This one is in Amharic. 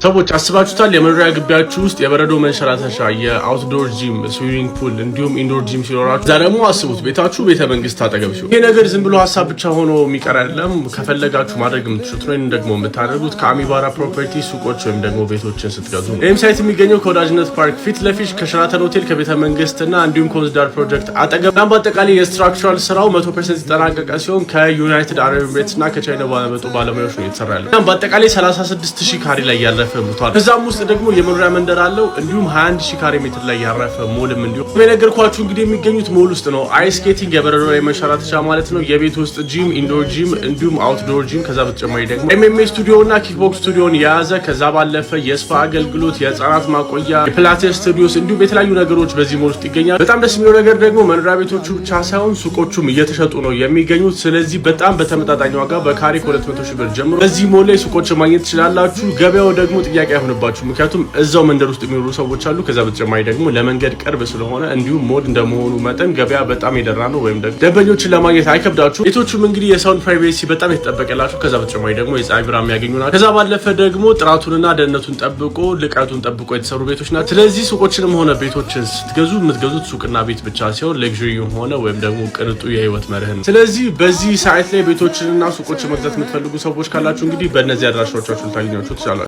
ሰዎች አስባችሁታል? የመኖሪያ ግቢያችሁ ውስጥ የበረዶ መንሸራተሻ፣ የአውትዶር ጂም፣ ስዊሚንግ ፑል እንዲሁም ኢንዶር ጂም ሲኖራችሁ፣ እዛ ደግሞ አስቡት ቤታችሁ ቤተ መንግስት አጠገብ ሲሆን። ይሄ ነገር ዝም ብሎ ሀሳብ ብቻ ሆኖ የሚቀር አይደለም። ከፈለጋችሁ ማድረግ የምትችሉት ነው። ደግሞ የምታደርጉት ከአሚባራ ፕሮፐርቲ ሱቆች ወይም ደግሞ ቤቶችን ስትገዙ ነው። ይህም ሳይት የሚገኘው ከወዳጅነት ፓርክ ፊት ለፊት ከሸራተን ሆቴል ከቤተ መንግስትና እንዲሁም ከወንዝ ዳር ፕሮጀክት አጠገብ። በአጠቃላይ የስትራክቸራል ስራው 100% የተጠናቀቀ ሲሆን ከዩናይትድ አረብ ኤሚሬትስ እና ከቻይና ባለመጡ ባለሙያዎች ነው የተሰራ ያለው። በአጠቃላይ 36000 ካሬ ላይ ያረፈ ቦታል። ከዛም ውስጥ ደግሞ የመኖሪያ መንደር አለው። እንዲሁም 21000 ካሬ ሜትር ላይ ያረፈ ሞልም እንዲሁም የነገርኳችሁ እንግዲህ የሚገኙት ሞል ውስጥ ነው። አይስ ስኬቲንግ የበረዶ ላይ መንሸራተቻ ማለት ነው። የቤት ውስጥ ጂም፣ ኢንዶር ጂም እንዲሁም አውትዶር ጂም። ከዛ በተጨማሪ ደግሞ ኤምኤምኤ ስቱዲዮ እና ኪክቦክስ ስቱዲዮን የያዘ ከዛ ባለፈ የስፓ አገልግሎት፣ የህፃናት ማቆያ፣ የፒላቴስ ስቱዲዮስ እንዲሁም የተለያዩ ነገሮች በዚህ ሞል ውስጥ ይገኛል። በጣም ደስ የሚለው ነገር ደግሞ መኖሪያ ቤቶቹ ብቻ ሳይሆን ሱቆቹም እየተሸጡ ነው የሚገኙት። ስለዚህ በጣም በተመጣጣኝ ዋጋ በካሬ 200,000 ብር ጀምሮ በዚህ ሞል ላይ ሱቆች ማግኘት ትችላላችሁ። ገበያው ደግሞ ጥያቄ አይሆንባችሁ፣ ምክንያቱም እዛው መንደር ውስጥ የሚኖሩ ሰዎች አሉ። ከዛ በተጨማሪ ደግሞ ለመንገድ ቅርብ ስለሆነ እንዲሁም ሞድ እንደመሆኑ መጠን ገበያ በጣም የደራ ነው። ወይም ደግሞ ደንበኞችን ለማግኘት አይከብዳችሁ። ቤቶቹም እንግዲህ የሳውንድ ፕራይቬሲ በጣም የተጠበቀላችሁ፣ ከዛ በተጨማሪ ደግሞ የፀሐይ ብርሃን የሚያገኙ ናቸው። ከዛ ባለፈ ደግሞ ጥራቱንና ደህንነቱን ጠብቆ ልቀቱን ጠብቆ የተሰሩ ቤቶች ናቸው። ስለዚህ ሱቆችንም ሆነ ቤቶችን ስትገዙ የምትገዙት ሱቅና ቤት ብቻ ሲሆን ሌግዥሪ ሆነ ወይም ደግሞ ቅንጡ የህይወት መርህ ነው። ስለዚህ በዚህ ሳይት ላይ ቤቶችንና ሱቆችን መግዛት የምትፈልጉ ሰዎች ካላችሁ እንግዲህ በእነዚህ አድራሻዎቻችሁ ልታገኟቸው ትችላላችሁ።